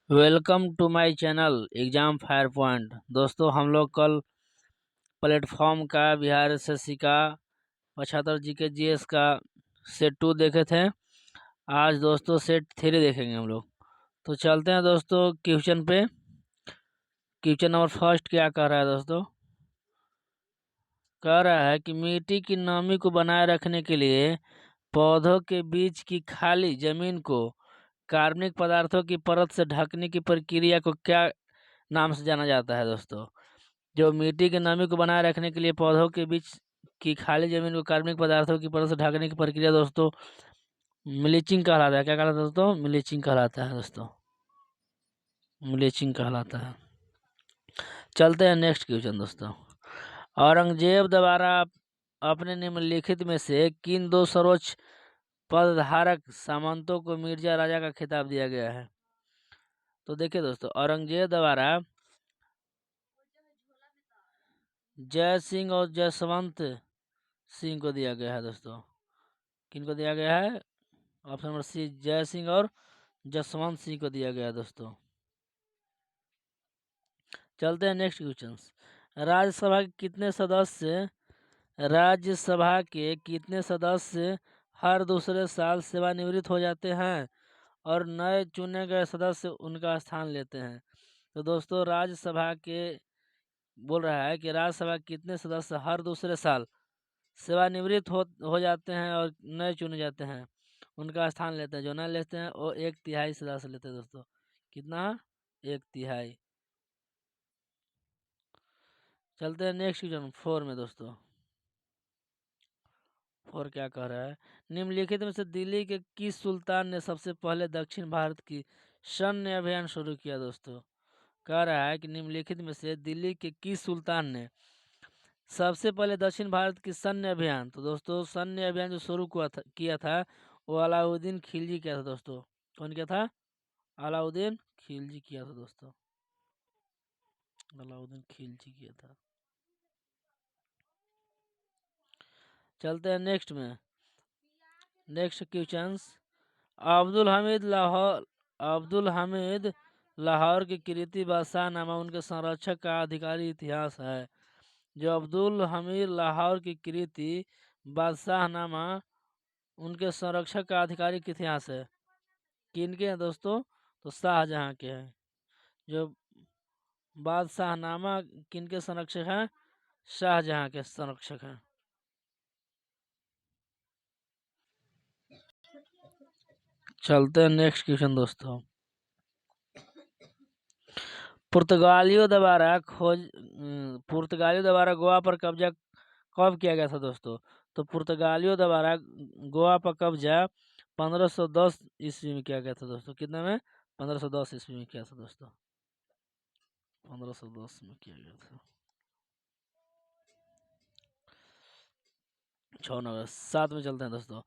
Welcome to my channel exam fire point. दोस्तों, हम लोग कल प्लेटफॉर्म का बिहार एसएससी का 75 जीके जीएस का सेट 2 देखे थे। आज दोस्तों सेट 3 देखेंगे हम लोग। तो चलते हैं दोस्तों क्वेश्चन पे। क्वेश्चन नंबर फर्स्ट क्या कह रहा है दोस्तों? कह रहा है कि मिट्टी की नमी को बनाए रखने के लिए पौधों के बीच की खाली जमीन को कार्बनिक पदार्थों की परत से ढकने की प्रक्रिया को क्या नाम से जाना जाता है दोस्तों? जो मिट्टी की नमी को बनाए रखने के लिए पौधों के बीच की खाली जमीन को कार्बनिक पदार्थों की परत से ढकने की प्रक्रिया दोस्तों मिलीचिंग कहलाता है। क्या कहलाता है दोस्तों? मिलीचिंग कहलाता है दोस्तों, मिलीचिंग कहलाता है। चलते हैं नेक्स्ट क्वेश्चन दोस्तों। औरंगजेब द्वारा अपने निम्नलिखित में से किन दो सर्वोच्च पदधारक सामंतों को मिर्जा राजा का खिताब दिया गया है? तो देखिए दोस्तों, औरंगजेब द्वारा जय सिंह और जसवंत सिंह को दिया गया है दोस्तों। किनको दिया गया है? ऑप्शन नंबर सी, जय सिंह और जसवंत सिंह को दिया गया है दोस्तों। चलते हैं नेक्स्ट क्वेश्चन। राज्यसभा के कितने सदस्य हर दूसरे साल सेवानिवृत्त हो जाते हैं और नए चुने गए सदस्य उनका स्थान लेते हैं? तो दोस्तों राज्यसभा के बोल रहा है कि राज्यसभा के कितने सदस्य हर दूसरे साल सेवानिवृत्त हो जाते हैं और नए चुने जाते हैं, उनका स्थान लेते हैं। जो नए लेते हैं वो 1/3 सदस्य लेते हैं दोस्तों। कितना? 1/3। चलते हैं नेक्स्ट क्वेश्चन 4 में दोस्तों। 4 क्या कह रहा है? निम्नलिखित में से दिल्ली के किस सुल्तान ने सबसे पहले दक्षिण भारत की सैन्य अभियान शुरू किया दोस्तों? कह रहा है कि निम्नलिखित में से दिल्ली के किस सुल्तान ने सबसे पहले दक्षिण भारत की सैन्य अभियान, तो दोस्तों सैन्य अभियान जो शुरू किया था वो अलाउद्दीन खिलजी किया था दोस्तों। कौन किया था? अलाउद्दीन खिलजी किया था दोस्तों। अलाउद्दीन खिलजी किया था। चलते हैं नेक्स्ट में। Next question. अब्दुल हमीद लाहौर की कृति बादशाहनामा उनके संरक्षक का आधिकारिक इतिहास है। जो अब्दुल हमीद लाहौर की कृति बादशाहनामा उनके संरक्षक का आधिकारिक इतिहास है। किनके हैं दोस्तों? तो शाहजहां के हैं। जो बादशाहनामा किनके संरक्षक हैं? शाहजहां के संरक्षक हैं। चलते हैं नेक्स्ट क्वेश्चन दोस्तों। पुर्तगालियों द्वारा गोवा पर कब्जा कब किया गया था दोस्तों? तो पुर्तगालियों द्वारा गोवा पर कब्जा 1510 ईस्वी में किया गया था दोस्तों। कितने में? 1510 ईस्वी में किया था दोस्तों। 1510 में किया गया था। 6 नंबर 7 में चलते हैं दोस्तों।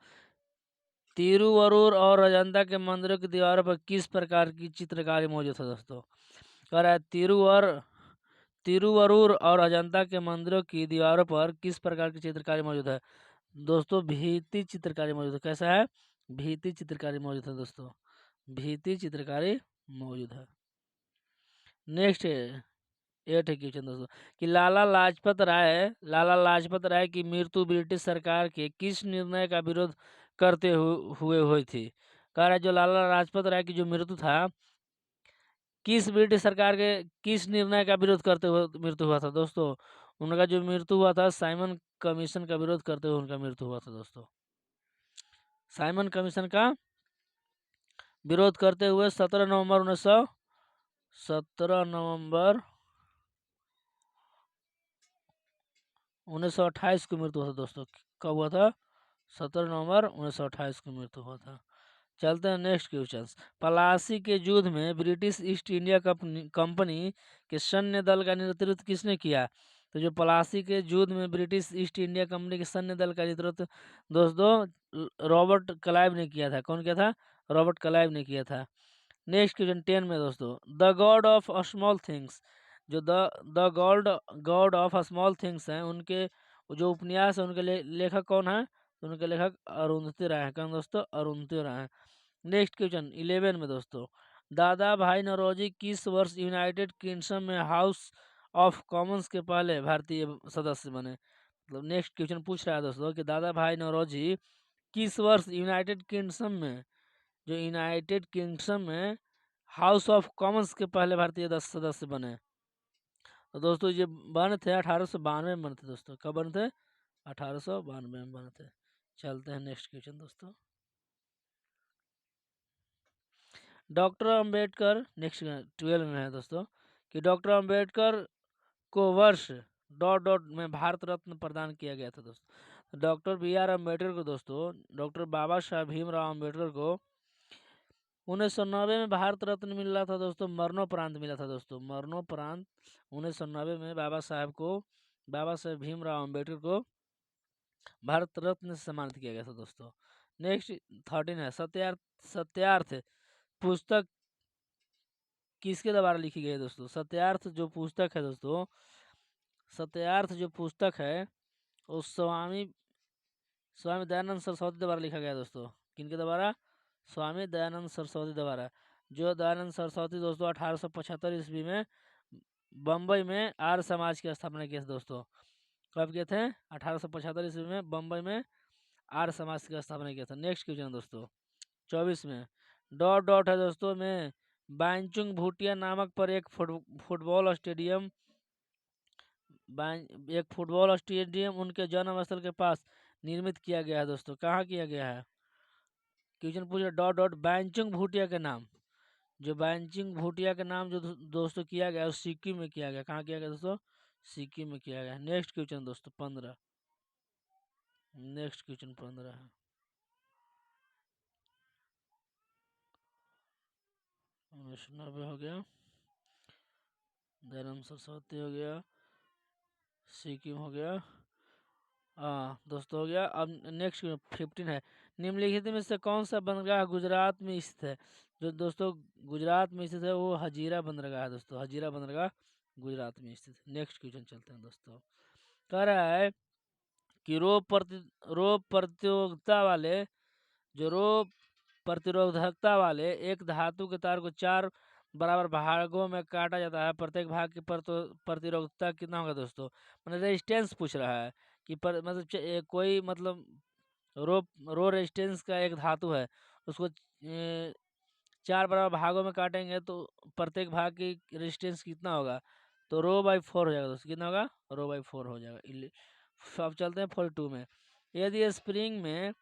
तिरुवरूर और अजंता के मंदिरों की दीवारों पर किस प्रकार की चित्रकारी मौजूद है दोस्तों? कह रहा है तिरुवरूर और अजंता के मंदिरों की दीवारों पर किस प्रकार की चित्रकारी मौजूद है दोस्तों? भित्ति चित्रकारी मौजूद है। कैसा है? भित्ति चित्रकारी मौजूद है दोस्तों। भित्ति चित्रकारी मौजूद है। नेक्स्ट 8 क्वेश्चन दोस्तों कि लाला लाजपत राय की मृत्यु ब्रिटिश सरकार के किस निर्णय का विरोध करते हुए हुई थी? कह रहा है जो लाला लाजपत राय की जो मृत्यु था किस ब्रिटिश सरकार के किस निर्णय का विरोध करते हुए मृत्यु हुआ था दोस्तों? उनका जो मृत्यु हुआ था साइमन कमीशन का विरोध करते हुए उनका मृत्यु हुआ था दोस्तों। साइमन कमीशन का विरोध करते हुए 17 नवंबर 1928 को मृत्यु हुआ था दोस्तों। कब हुआ था? 17 नवंबर 1928 को मृत्यु हुआ था। चलते हैं नेक्स्ट क्वेश्चन। पलासी के युद्ध में ब्रिटिश ईस्ट इंडिया कंपनी के सैन्य दल का नेतृत्व किसने किया? तो जो पलासी के युद्ध में ब्रिटिश ईस्ट इंडिया कंपनी के सैन्य दल का नेतृत्व दोस्तों रॉबर्ट क्लाइव ने किया था। कौन किया था? रॉबर्ट क्लाइव ने किया था। नेक्स्ट क्वेश्चन 10 में दोस्तों, the god of small things, जो the god of small things हैं उनके जो उपन्यास है उनके लेखक कौन है? तो उनके लेखक अरुंधति राय हैं। कौन दोस्तों? अरुंधति राय हैं। नेक्स्ट क्वेश्चन 11 में दोस्तों, दादा भाई नौरोजी किस वर्ष यूनाइटेड किंगडम में हाउस ऑफ कॉमन्स के पहले भारतीय सदस्य बने? मतलब नेक्स्ट क्वेश्चन पूछ रहा है दोस्तों कि दादा भाई नौरोजी किस वर्ष यूनाइटेड किंगडम में, जो यूनाइटेड किंगडम में हाउस ऑफ कॉमन्स के पहले भारतीय सदस्य बने? तो दोस्तों ये बने थे 1892 में बने थे दोस्तों। कब बने थे? 1892 में बने थे। चलते हैं नेक्स्ट क्वेश्चन दोस्तों। डॉक्टर अंबेडकर, नेक्स्ट 12 में है दोस्तों, कि डॉक्टर अंबेडकर को वर्ष डॉट डॉट में भारत रत्न प्रदान किया गया था दोस्तों। डॉक्टर बी आर अम्बेडकर को दोस्तों, डॉक्टर बाबा साहब भीमराव अम्बेडकर को 1990 में भारत रत्न मिला था दोस्तों, मरणोपरांत मिला था दोस्तों, मरणोपरांत 1990 में बाबा साहेब भीमराव अम्बेडकर को भारत रत्न से सम्मानित किया गया था दोस्तों। नेक्स्ट 13 है, सत्यार्थ पुस्तक किसके द्वारा लिखी गई है दोस्तों? सत्यार्थ जो पुस्तक है दोस्तों, सत्यार्थ जो पुस्तक है वो स्वामी दयानंद सरस्वती द्वारा लिखा गया दोस्तों। किनके द्वारा? स्वामी दयानंद सरस्वती द्वारा। जो दयानंद सरस्वती दोस्तों 1875 ईस्वी में बम्बई में आर्य समाज की स्थापना किए थे दोस्तों। कब किए थे? 1875 ईस्वी में बम्बई में आर्य समाज की स्थापना किया था। नेक्स्ट क्वेश्चन दोस्तों 24 में डॉट डॉट है दोस्तों में बांचुंग भूटिया नामक पर एक फुटबॉल स्टेडियम उनके जन्म स्थल के पास निर्मित किया गया है दोस्तों। कहाँ किया गया है? क्वेश्चन पूछ डॉट डॉट बांचुंग भूटिया के नाम, जो बांचुंग भूटिया के नाम जो दोस्तों किया गया है सिक्किम में किया गया। कहाँ किया गया दोस्तों? सिक्किम में किया गया। नेक्स्ट क्वेश्चन दोस्तों 15, नेक्स्ट क्वेश्चन 15 है। 1990 हो गया, दयानंद सरस्वती हो गया, सिक्किम हो गया, हाँ दोस्तों हो गया। अब नेक्स्ट 15 है, निम्नलिखित में से कौन सा बंदरगाह गुजरात में स्थित है? जो दोस्तों गुजरात में स्थित है वो हजीरा बंदरगाह है दोस्तों, हजीरा बंदरगाह गुजरात में स्थित है। नेक्स्ट क्वेश्चन चलते हैं दोस्तों। कह रहा है कि रोग प्रतियोगिता वाले, जो रोग प्रतिरोधकता वाले एक धातु के तार को 4 बराबर भागों में काटा जाता है, प्रत्येक भाग की प्रतिरोधकता कितना होगा दोस्तों? मतलब रेजिस्टेंस पूछ रहा है कि मतलब कोई मतलब रो रेजिस्टेंस का एक धातु है, उसको 4 बराबर भागों में काटेंगे तो प्रत्येक भाग की रेजिस्टेंस कितना होगा? तो रो बाई 4 हो जाएगा दोस्तों। कितना होगा? रो बाई 4 हो जाएगा। अब चलते हैं 42 में, यदि स्प्रिंग में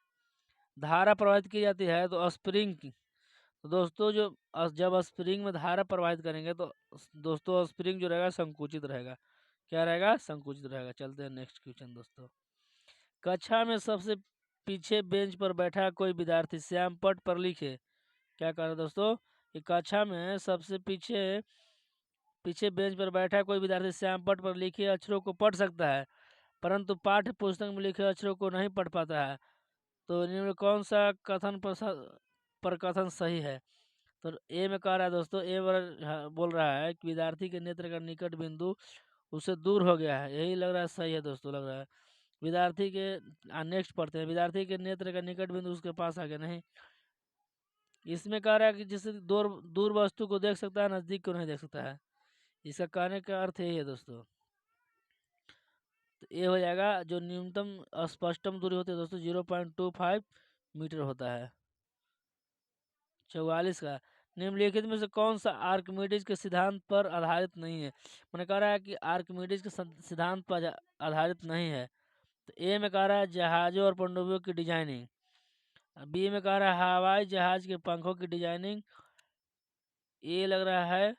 धारा प्रवाहित की जाती है तो स्प्रिंग की, तो दोस्तों जो जब स्प्रिंग में धारा प्रवाहित करेंगे तो दोस्तों स्प्रिंग जो रहेगा संकुचित रहेगा। क्या रहेगा? संकुचित रहेगा। चलते हैं नेक्स्ट क्वेश्चन दोस्तों। कक्षा में सबसे पीछे बेंच पर बैठा कोई विद्यार्थी श्याम पट पर लिखे। क्या कर रहे दोस्तों? कि कक्षा में सबसे पीछे पीछे बेंच पर बैठा कोई विद्यार्थी श्याम पट पर लिखे अक्षरों को पढ़ सकता है, परंतु पाठ्य पुस्तक में लिखे अक्षरों को नहीं पढ़ पाता है। तो इनमें कौन सा पर कथन सही है? तो ए में कह रहा है दोस्तों, बोल रहा है कि विद्यार्थी के नेत्र का निकट बिंदु उससे दूर हो गया है, यही लग रहा है सही है दोस्तों, लग रहा है। विद्यार्थी के नेक्स्ट पढ़ते हैं, विद्यार्थी के नेत्र का निकट बिंदु उसके पास आ गया, नहीं। इसमें कह रहा है कि जिससे दूर दूर वस्तु को देख सकता है, नजदीक को नहीं देख सकता है। इसका कहने का अर्थ यही है दोस्तों। तो ये हो जाएगा, जो न्यूनतम स्पष्टम दूरी होती है दोस्तों 0.25 मीटर होता है। 44 का, निम्नलिखित में से कौन सा आर्किमिडीज के सिद्धांत पर आधारित नहीं है? मैंने कह रहा है कि आर्किमिडीज के सिद्धांत पर आधारित नहीं है। तो ए में कह रहा है जहाजों और पनडुब्बियों की डिजाइनिंग, बी में कह रहा है हवाई जहाज के पंखों की डिजाइनिंग, ये लग रहा है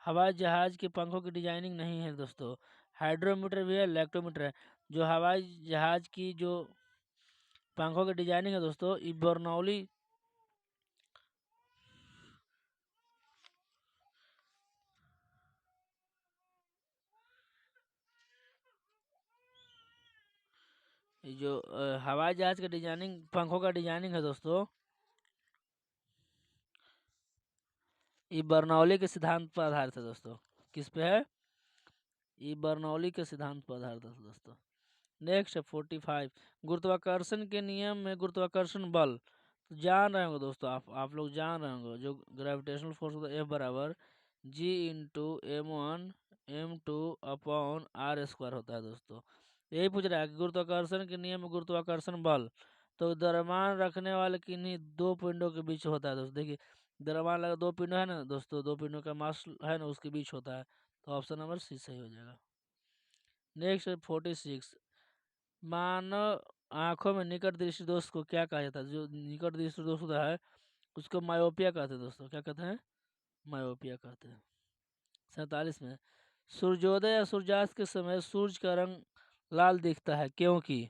हवाई जहाज के पंखों की डिजाइनिंग नहीं है दोस्तों, हाइड्रोमीटर भी है, इलेक्ट्रोमीटर है। जो हवाई जहाज की जो पंखों की डिजाइनिंग है दोस्तों, ये बर्नौली जो हवाई जहाज का डिजाइनिंग पंखों का डिजाइनिंग है दोस्तों, ये बर्नौली के सिद्धांत पर आधारित है दोस्तों। किस पे है? ये बर्नौली के सिद्धांत पर आधारित है दोस्तों। नेक्स्ट है 45, गुरुत्वाकर्षण के नियम में गुरुत्वाकर्षण बल, तो जान रहे होंगे दोस्तों, आप लोग जान रहे होंगे जो ग्रेविटेशनल फोर्स होता है F बराबर G/m1m2/r² होता है दोस्तों। यही पूछ रहा है कि गुरुत्वाकर्षण के नियम में गुरुत्वाकर्षण बल तो द्रव्यमान रखने वाले किन्हीं दो पिंडों के बीच होता है दोस्तों। देखिए द्रव्यमान लगा दो पिंड है ना दोस्तों, दो पिंडों का मास है ना उसके बीच होता है, तो ऑप्शन नंबर सी सही हो जाएगा। नेक्स्ट 46, मानव आंखों में निकट दृष्टि दोष को क्या कहा जाता है? जो निकट दृष्टि दोष होता है उसको मायोपिया कहते हैं दोस्तों। क्या कहते हैं? मायोपिया कहते हैं। 47 में सूर्योदय या सूर्यास्त के समय सूर्य का रंग लाल दिखता है क्योंकि,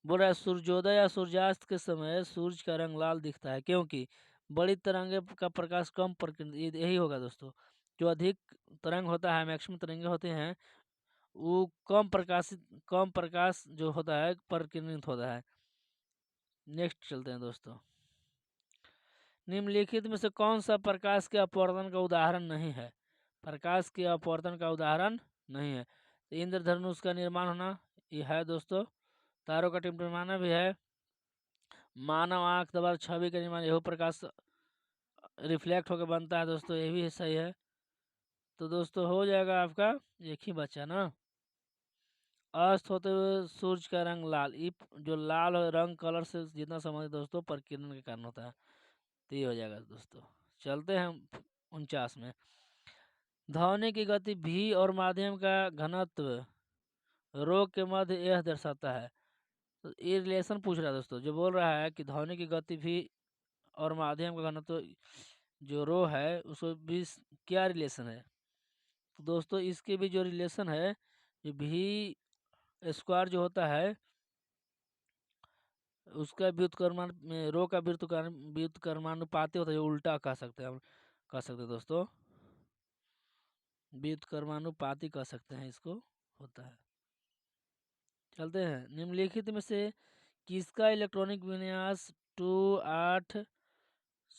बोल रहा है सूर्योदय या सूर्यास्त के समय सूर्य का रंग लाल दिखता है क्योंकि बड़ी तरंगे का प्रकाश कम यही होगा दोस्तों। जो अधिक तरंग होता है, मैक्सिमम तरंगे होते हैं, वो कम प्रकाश जो होता है प्रकीर्णित होता है। नेक्स्ट चलते हैं दोस्तों। निम्नलिखित में से कौन सा प्रकाश के अपवर्तन का उदाहरण नहीं है? प्रकाश के अपवर्तन का उदाहरण नहीं है। तो इंद्रधनुष का निर्माण होना ये है दोस्तों। तारों का टिमटिमाना भी है। मानव आंख द्वारा छवि का निर्माण, यह प्रकाश रिफ्लेक्ट होकर बनता है दोस्तों, ये भी सही है। तो दोस्तों हो जाएगा आपका एक ही बच्चा ना। अस्त होते हुए सूर्य का रंग लाल, जो लाल रंग कलर से जितना संबंधित दोस्तों प्रकीर्णन के कारण होता है, तो ये हो जाएगा दोस्तों। चलते हैं 49 में। ध्वनि की गति भी और माध्यम का घनत्व रो के मध्य यह दर्शाता है। तो ये रिलेशन पूछ रहा है दोस्तों, जो बोल रहा है कि ध्वनि की गति भी और माध्यम का घनत्व जो रो है उसको भी क्या रिलेशन है? तो दोस्तों इसके भी जो रिलेशन है, जो भी स्क्वायर जो होता है उसका व्युत्क्रमण में रो का व्युत्क्रमानुपाती होता है, जो उल्टा कह सकते हैं हम, कह सकते हैं दोस्तों व्युत्क्रमानुपाती कह सकते हैं इसको, होता है। चलते हैं। निम्नलिखित में से किसका इलेक्ट्रॉनिक विन्यास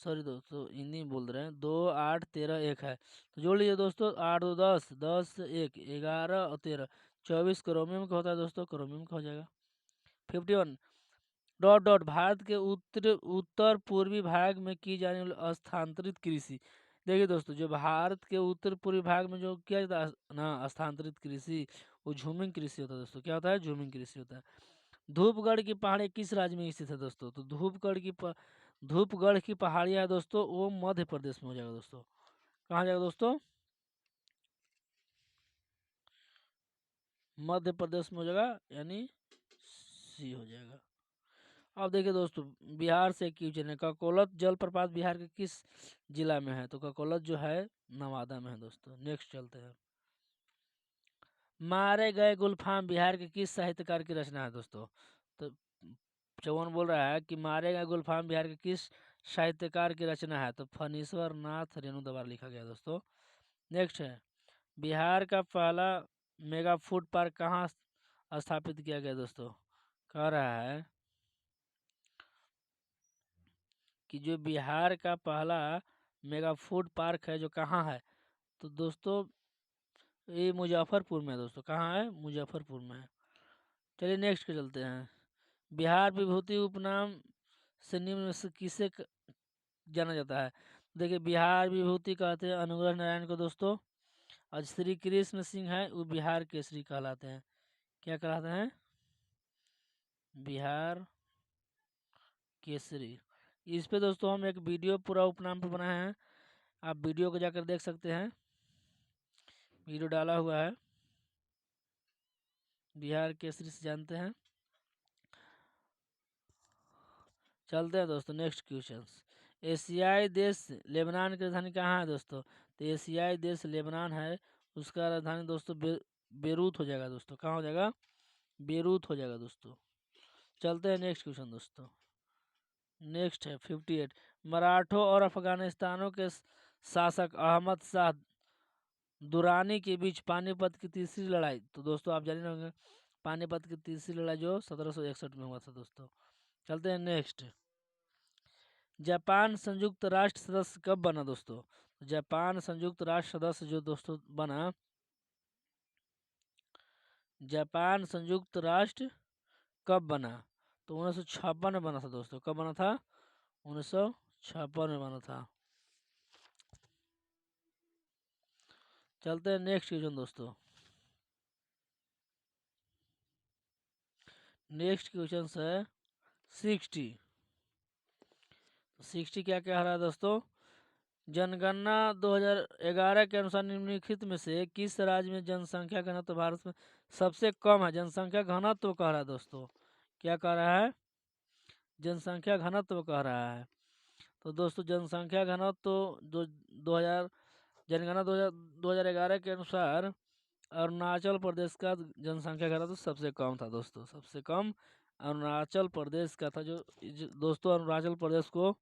हिंदी में बोल रहे हैं 2 8 13 1 है। तो जोड़ लीजिए दोस्तों, 8 2 10 10 1 11 और 13 24 क्रोमियम का होता है दोस्तों, क्रोमियम का हो जाएगा। 51 डॉट डॉट भारत के उत्तर पूर्वी भाग में की जाने वाली स्थानांतरित कृषि। देखिए दोस्तों, जो भारत के उत्तर पूर्वी भाग में जो किया जाता है ना स्थानांतरित कृषि, वो झूमिंग कृषि होता है दोस्तों। क्या होता है? झूमिंग कृषि होता है। धूपगढ़ की पहाड़ी किस राज्य में स्थित है दोस्तों? तो धूपगढ़ की पहाड़ियाँ है दोस्तों, वो मध्य प्रदेश में हो जाएगा दोस्तों। कहाँ जाएगा दोस्तों? मध्य प्रदेश में हो जाएगा, यानी सी हो जाएगा। अब देखिए दोस्तों, बिहार से क्वेश्चन है, ककोलत जलप्रपात बिहार के किस जिला में है? तो ककोलत जो है नवादा में है दोस्तों। नेक्स्ट चलते हैं। मारे गए गुलफाम बिहार के किस साहित्यकार की रचना है दोस्तों? तो चौवन बोल रहा है कि मारे गए गुलफाम बिहार के किस साहित्यकार की रचना है? तो फणीश्वर नाथ रेणु द्वारा लिखा गया दोस्तों। नेक्स्ट है, बिहार का पहला मेगा फूड पार्क कहाँ स्थापित किया गया दोस्तों? कह रहा है कि जो बिहार का पहला मेगा फूड पार्क है जो कहाँ है? तो दोस्तों ये मुजफ्फरपुर में है दोस्तों। कहाँ है? मुजफ्फरपुर में है। चलिए नेक्स्ट के चलते हैं। बिहार विभूति उपनाम से निम्न में से किसे जाना जाता है? देखिए बिहार विभूति कहते हैं अनुग्रह नारायण को दोस्तों, और श्री कृष्ण सिंह है वो बिहार केसरी कहलाते हैं। क्या कहलाते हैं? बिहार केसरी। इस पे दोस्तों हम एक वीडियो पूरा उपनाम पे बनाए हैं, आप वीडियो को जाकर देख सकते हैं, वीडियो डाला हुआ है। बिहार केसरी से जानते हैं। चलते हैं दोस्तों नेक्स्ट क्वेश्चन। एशियाई देश लेबनान की राजधानी कहाँ है दोस्तों? तो एशियाई देश लेबनान है, उसका राजधानी दोस्तों बेरूत हो जाएगा दोस्तों। कहाँ हो जाएगा? बेरूत हो जाएगा दोस्तों। चलते हैं नेक्स्ट क्वेश्चन दोस्तों। नेक्स्ट है 58, मराठों और अफगानिस्तानों के शासक अहमद शाह दुरानी के बीच पानीपत की तीसरी लड़ाई, तो दोस्तों आप जान होंगे पानीपत की तीसरी लड़ाई जो 1761 में हुआ था दोस्तों। चलते हैं नेक्स्ट। जापान संयुक्त राष्ट्र सदस्य कब बना दोस्तों? जापान संयुक्त राष्ट्र सदस्य जो दोस्तों बना, जापान संयुक्त राष्ट्र कब बना? तो 1956 में बना था दोस्तों। कब बना था? 1956 में बना था। चलते हैं नेक्स्ट क्वेश्चन दोस्तों। नेक्स्ट क्वेश्चन है 60। 60 क्या क्या आ रहा है दोस्तों? जनगणना 2011 के अनुसार निम्नलिखित में से किस राज्य में जनसंख्या घनत्व भारत में सबसे कम है? जनसंख्या घनत्व कह रहा है दोस्तों। क्या कह रहा है? जनसंख्या घनत्व कह रहा है। तो दोस्तों जनसंख्या घनत्व तो 2000 जनगणना 2011 के अनुसार अरुणाचल प्रदेश का जनसंख्या घनत्व सबसे कम था दोस्तों। सबसे कम अरुणाचल प्रदेश का था। दोस्तों अरुणाचल प्रदेश को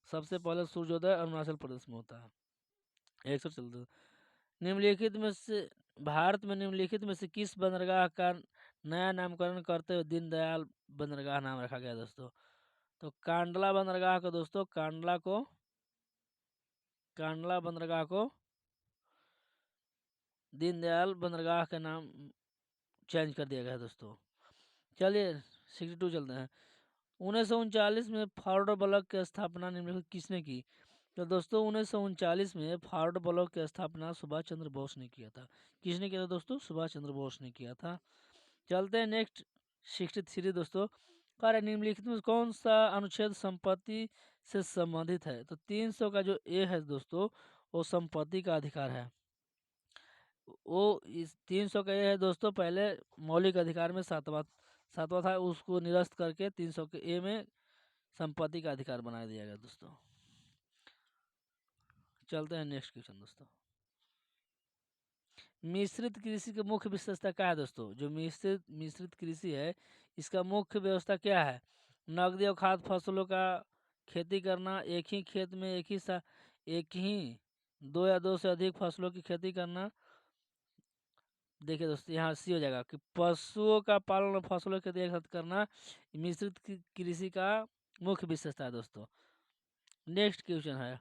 सबसे पहले सूर्योदय अरुणाचल प्रदेश में होता है। 100 चलते। निम्नलिखित में से भारत में निम्नलिखित में से किस बंदरगाह का नया नामकरण करते हुए दीनदयाल बंदरगाह नाम रखा गया दोस्तों? तो कांडला बंदरगाह को दोस्तों कांडला बंदरगाह को दीनदयाल बंदरगाह का नाम चेंज कर दिया गया है दोस्तों। चलिए 62 चलते हैं। 1939 में फॉरवर्ड ब्लॉक की स्थापना निम्नलिखित किसने की? तो दोस्तों 1939 में फॉरवर्ड ब्लॉक की स्थापना सुभाष चंद्र बोस ने किया था। किसने किया था दोस्तों? सुभाष चंद्र बोस ने किया था। चलते हैं नेक्स्ट 63 दोस्तों। कार्य निम्नलिखित में कौन सा अनुच्छेद संपत्ति से संबंधित है? तो 300 का जो ए है दोस्तों वो संपत्ति का अधिकार है। वो इस 300 का ये है दोस्तों, पहले मौलिक अधिकार में सातवां था, उसको निरस्त करके 300 के ए में संपत्ति का अधिकार बना दिया गया दोस्तों। चलते हैं नेक्स्ट क्वेश्चन दोस्तों। मिश्रित कृषि की मुख्य विशेषता क्या है दोस्तों? जो मिश्रित कृषि है इसका मुख्य व्यवस्था क्या है? नकदी और खाद्य फसलों का खेती करना, एक ही खेत में एक ही दो या दो से अधिक फसलों की खेती करना। देखिए दोस्तों यहाँ सी हो जाएगा कि पशुओं का पालन और फसलों की खेती एक साथ करना मिश्रित कृषि का मुख्य विशेषता है दोस्तों। नेक्स्ट क्वेश्चन है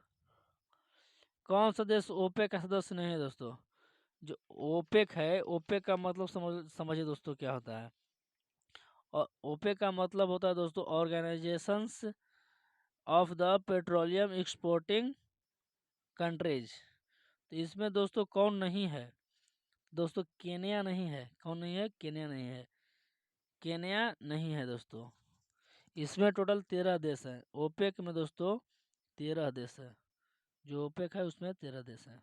कौन सा देश ओपेक का सदस्य नहीं है दोस्तों? जो ओपेक है, ओपेक का मतलब समझिए दोस्तों क्या होता है। और ओपेक का मतलब होता है दोस्तों organisations of the petroleum exporting countries. तो इसमें दोस्तों कौन नहीं है दोस्तों? केन्या नहीं है। कौन नहीं है? केन्या नहीं है। केन्या नहीं है दोस्तों। इसमें टोटल 13 देश हैं ओपेक में दोस्तों। 13 देश है जो ओपेक है उसमें 13 देश हैं।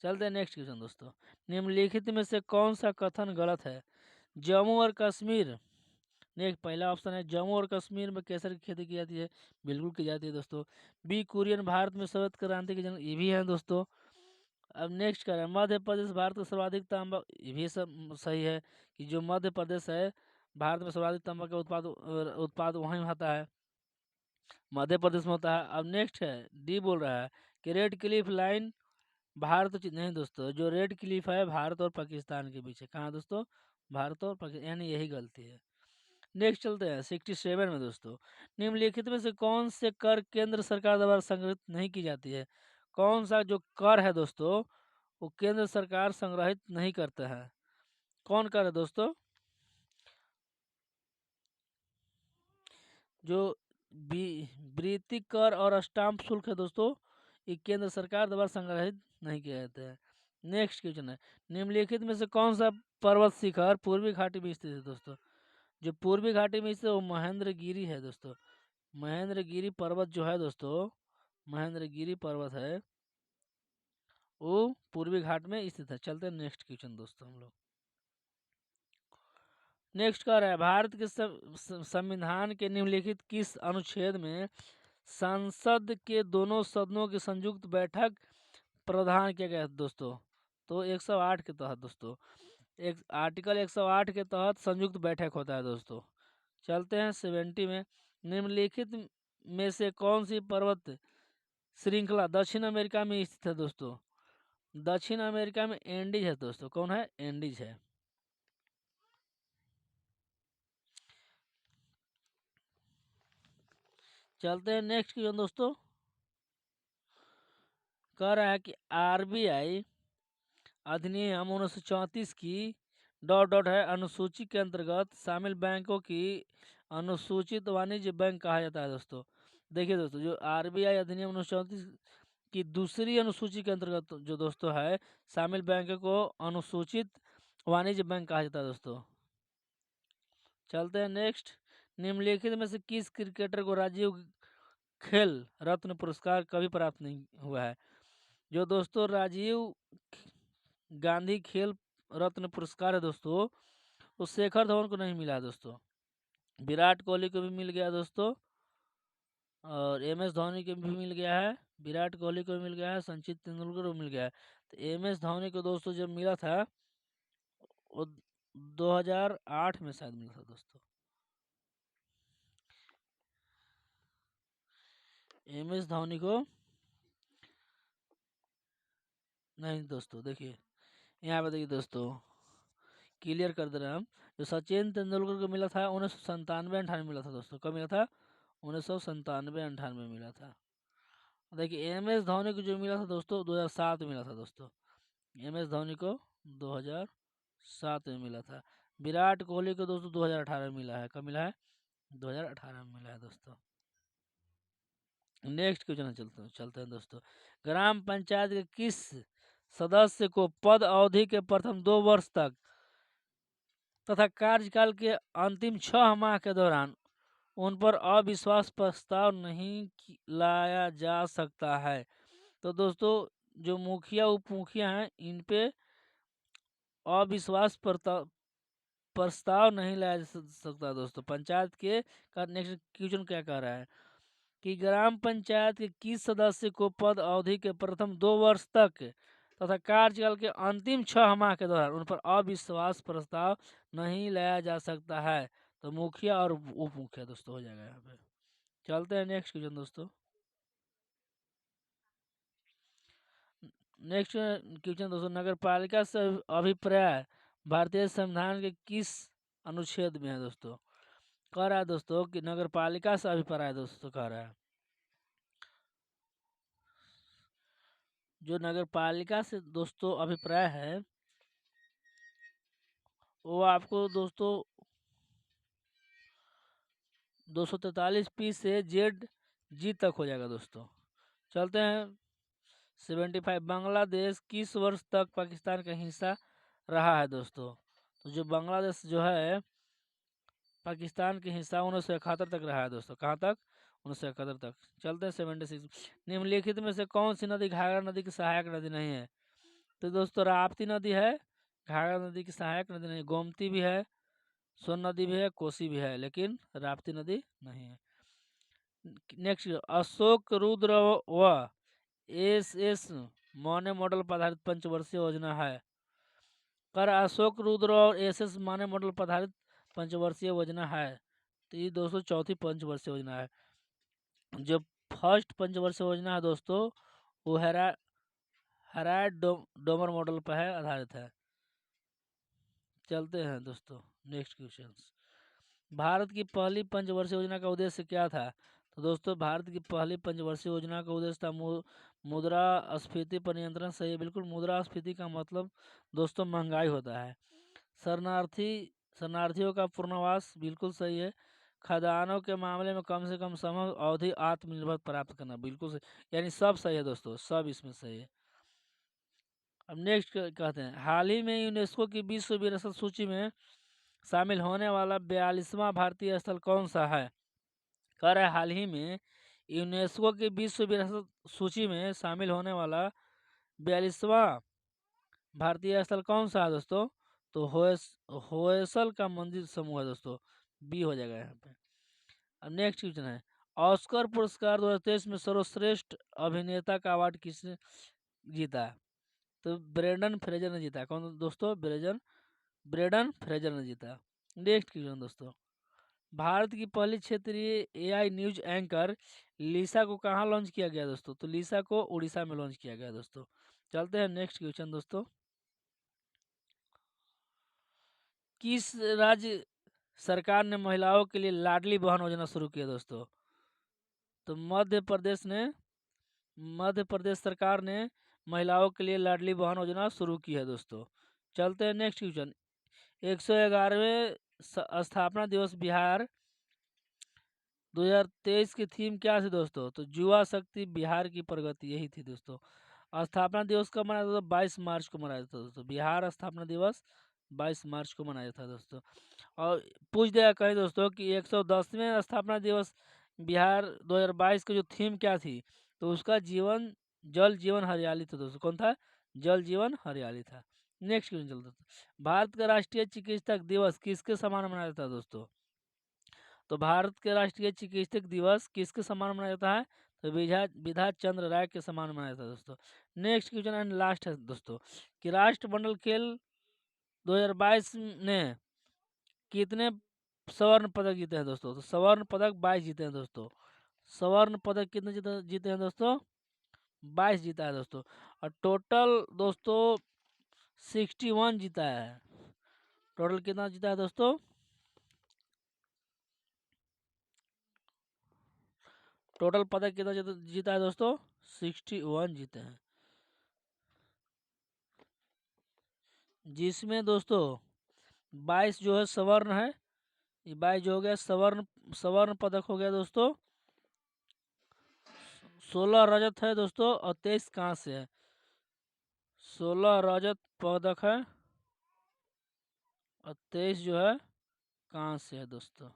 चलते हैं नेक्स्ट क्वेश्चन दोस्तों। निम्नलिखित में से कौन सा कथन गलत है? जम्मू और कश्मीर नेक्स्ट पहला ऑप्शन है जम्मू और कश्मीर में केसर की खेती की जाती है। बिल्कुल की जाती है दोस्तों। बी कुरियन भारत में श्वेत क्रांति के जनक, ये भी है दोस्तों। अब नेक्स्ट करें मध्य प्रदेश भारत का सर्वाधिक तांबा, ये भी सब सही है कि जो मध्य प्रदेश है भारत में सर्वाधिक तांबा का उत्पाद वहीं होता है, मध्य प्रदेश में होता है। अब नेक्स्ट है डी बोल रहा है कि रेड क्लिफ लाइन भारत नहीं दोस्तों, जो रेड क्लिफ है भारत और पाकिस्तान के बीच है। कहाँ दोस्तों? भारत और पाकिस्तान, यानी यही गलती है। नेक्स्ट चलते हैं 67 में दोस्तों। निम्नलिखित में से कौन से कर केंद्र सरकार द्वारा संग्रहित नहीं की जाती है? कौन सा जो कर है दोस्तों वो केंद्र सरकार संग्रहित नहीं करता है? कौन कर है दोस्तों? जो वृत्ति कर और स्टाम्प शुल्क है दोस्तों, ये केंद्र सरकार द्वारा संग्रहित नहीं किए जाते हैं। नेक्स्ट क्वेश्चन है निम्नलिखित में से कौन सा पर्वत शिखर पूर्वी घाटी में स्थित है दोस्तों? जो पूर्वी घाटी में स्थित है वो महेंद्रगिरी है दोस्तों। महेंद्रगिरी पर्वत जो है दोस्तों, महेंद्रगिरी पर्वत है वो पूर्वी घाट में स्थित है। चलते हैं नेक्स्ट क्वेश्चन दोस्तों हम लोग। नेक्स्ट कह रहा है भारत के संविधान के निम्नलिखित किस अनुच्छेद में संसद के दोनों सदनों की संयुक्त बैठक प्रावधान किया गया है दोस्तों? तो 108 के तहत दोस्तों, एक आर्टिकल 108 के तहत संयुक्त बैठक होता है दोस्तों। चलते हैं 70 में। निम्नलिखित में से कौन सी पर्वत श्रृंखला दक्षिण अमेरिका में स्थित है दोस्तों? दक्षिण अमेरिका में एंडीज है दोस्तों। कौन है? एंडीज है। चलते हैं नेक्स्ट क्वेश्चन दोस्तों। कह रहा है कि आरबीआई अधिनियम 1934 की डॉट डॉट है, अनुसूची के अंतर्गत शामिल बैंकों की अनुसूचित वाणिज्य बैंक कहा जाता है दोस्तों। देखिए दोस्तों, जो आरबीआई अधिनियम 1934 की दूसरी अनुसूची के अंतर्गत जो दोस्तों है शामिल बैंकों को अनुसूचित वाणिज्य बैंक कहा जाता है दोस्तों। चलते हैं नेक्स्ट। निम्नलिखित में से किस क्रिकेटर को राजीव खेल रत्न पुरस्कार कभी प्राप्त नहीं हुआ है? जो दोस्तों राजीव गांधी खेल रत्न पुरस्कार है दोस्तों, वो शेखर धवन को नहीं मिला है दोस्तों। विराट कोहली को भी मिल गया दोस्तों, और एम एस धोनी को भी मिल गया है। विराट कोहली को भी मिल गया है, सचिन तेंदुलकर को मिल गया है। तो एम एस धोनी को दोस्तों जब मिला था वो 2008 में शायद मिला था दोस्तों। एम एस धोनी को नहीं दोस्तों, देखिए यहाँ पे देखिए दोस्तों, क्लियर कर दे रहे हैं हम। जो सचिन तेंदुलकर को मिला था 1997-98 मिला था दोस्तों। कब मिला था? 1997-98 मिला था। देखिए एम एस धोनी को जो मिला था दोस्तों 2007 में मिला था दोस्तों। एम एस धोनी को 2007 में मिला था। विराट कोहली को दोस्तों 2018 में मिला है। कब मिला है? 2018 में मिला है दोस्तों। नेक्स्ट क्वेश्चन चलते हैं दोस्तों। ग्राम पंचायत के किस सदस्य को पद अवधि के प्रथम 2 वर्ष तक तथा कार्यकाल के अंतिम 6 माह के दौरान उन पर अविश्वास प्रस्ताव नहीं लाया जा सकता है? तो दोस्तों जो मुखिया उप मुखिया हैं इन पे अविश्वास प्रस्ताव नहीं लाया जा सकता दोस्तों। पंचायत के का नेक्स्ट क्वेश्चन क्या कह रहा है कि ग्राम पंचायत के किस सदस्य को पद अवधि के प्रथम 2 वर्ष तक तथा कार्यकाल के अंतिम 6 माह के दौरान उन पर अविश्वास प्रस्ताव नहीं लाया जा सकता है? तो मुखिया और उप मुखिया दोस्तों हो जाएगा यहाँ पे। चलते हैं नेक्स्ट क्वेश्चन दोस्तों। नेक्स्ट क्वेश्चन दोस्तों, नगर पालिका से अभिप्राय भारतीय संविधान के किस अनुच्छेद में है दोस्तों? कह रहा है दोस्तों कि नगर पालिका से अभिप्राय दोस्तों कह रहा है। जो नगर पालिका से दोस्तों अभिप्राय है वो आपको दोस्तों 243 से जेड जी तक हो जाएगा दोस्तों। चलते हैं 75। बांग्लादेश किस वर्ष तक पाकिस्तान का हिस्सा रहा है दोस्तों? तो जो बांग्लादेश जो है पाकिस्तान के हिस्सा 1971 तक रहा है दोस्तों। कहाँ तक? 1971 तक। चलते हैं 76। निम्नलिखित में से कौन सी नदी घाघरा नदी की सहायक नदी नहीं है? तो दोस्तों राप्ती नदी है, घाघरा नदी की सहायक नदी नहीं। गोमती भी है, सोन नदी भी है, कोसी भी है, लेकिन राप्ती नदी नहीं है। नेक्स्ट, अशोक रुद्र व एस मौर्य मॉडल पर आधारित पंचवर्षीय योजना है। कर अशोक रुद्र और एस मौर्य मॉडल पर आधारित पंचवर्षीय योजना है। तो ये दोस्तों चौथी पंचवर्षीय योजना है। जो फर्स्ट पंचवर्षीय योजना है दोस्तों वो हेराल्ड डोमर मॉडल पर है, आधारित है। चलते हैं दोस्तों नेक्स्ट क्वेश्चन। भारत की पहली पंचवर्षीय योजना का उद्देश्य क्या था? तो दोस्तों भारत की पहली पंचवर्षीय योजना का उद्देश्य था मुद्रास्फीति पर नियंत्रण। सही है बिल्कुल। मुद्रास्फीति का मतलब दोस्तों महंगाई होता है। शरणार्थियों का पुनर्वास बिल्कुल सही है। खदानों के मामले में कम से कम समय अवधि आत्मनिर्भर प्राप्त करना बिल्कुल सही। यानी सब सही है दोस्तों, सब इसमें सही है। अब नेक्स्ट कहते हैं, हाल ही में यूनेस्को की विश्व विरासत सूची में शामिल होने वाला 42वां भारतीय स्थल कौन सा है? कह रहा है हाल ही में यूनेस्को की विश्व विरासत सूची में शामिल होने वाला 42वां भारतीय स्थल कौन सा है दोस्तों? तो होयसल का मंदिर समूह है दोस्तों। बी हो जाएगा यहाँ पे। अब नेक्स्ट क्वेश्चन है, ऑस्कर पुरस्कार 2023 में सर्वश्रेष्ठ अभिनेता का अवार्ड किसने जीता? तो ब्रेंडन फ्रेजर ने जीता। कौन दोस्तों? ब्रेडन फ्रेजर ने जीता। नेक्स्ट क्वेश्चन दोस्तों, भारत की पहली क्षेत्रीय एआई न्यूज एंकर लिसा को कहाँ लॉन्च किया गया दोस्तों? तो लिसा को उड़ीसा में लॉन्च किया गया दोस्तों। चलते हैं नेक्स्ट क्वेश्चन दोस्तों, किस राज्य सरकार ने महिलाओं के लिए लाडली बहन योजना शुरू किया दोस्तों? तो मध्य प्रदेश सरकार ने महिलाओं के लिए लाडली बहन योजना शुरू की है दोस्तों। चलते हैं नेक्स्ट क्वेश्चन, 111वें स्थापना दिवस बिहार 2023 की थीम क्या थी दोस्तों? तो युवा शक्ति बिहार की प्रगति, यही थी दोस्तों। स्थापना दिवस कब मनाया था? 22 मार्च को मनाया था दोस्तों। बिहार स्थापना दिवस 22 मार्च को मनाया था दोस्तों। और पूछ दिया कहीं दोस्तों कि 110वें स्थापना दिवस बिहार 2022 की जो थीम क्या थी? तो उसका जल जीवन हरियाली था दोस्तों। कौन था? जल जीवन हरियाली था। नेक्स्ट क्वेश्चन चलता था, भारत का राष्ट्रीय चिकित्सक दिवस किसके समान मनाया जाता है दोस्तों? तो भारत के राष्ट्रीय चिकित्सक दिवस किसके समान मनाया जाता है? तो विधा चंद्र राय के समान मनाया जाता है दोस्तों। नेक्स्ट क्वेश्चन एंड लास्ट है दोस्तों कि राष्ट्रमंडल खेल 2022 ने कितने स्वर्ण पदक जीते हैं दोस्तों? तो स्वर्ण पदक 22 जीते हैं दोस्तों। स्वर्ण पदक कितने जीते हैं दोस्तों? 22 जीता है दोस्तों। और टोटल दोस्तों 61 जीता है। टोटल कितना जीता है दोस्तों? टोटल पदक कितना जीता है दोस्तों? 61 जीते हैं, जिसमें दोस्तों 22 जो है स्वर्ण है। ये 22 जो हो गया स्वर्ण स्वर्ण पदक हो गया दोस्तों। 16 रजत है दोस्तों और 23 कांस्य है। 16 रजत पदक है और 23 जो है कांस्य है दोस्तों।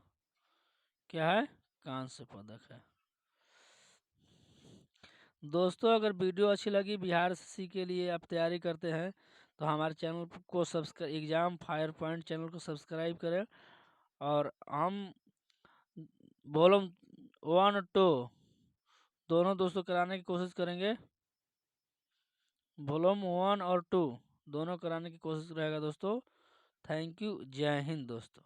क्या है? कांस्य पदक है दोस्तों। अगर वीडियो अच्छी लगी, बिहार एसएससी के लिए आप तैयारी करते हैं, तो हमारे चैनल को subscribe, exam fire point channel को सब्सक्राइब करें। और हम वॉल्यूम 1 और 2 दोनों दोस्तों कराने की कोशिश करेंगे। वॉल्यूम 1 और 2 दोनों कराने की कोशिश रहेगा दोस्तों। Thank you. जय हिंद दोस्तों।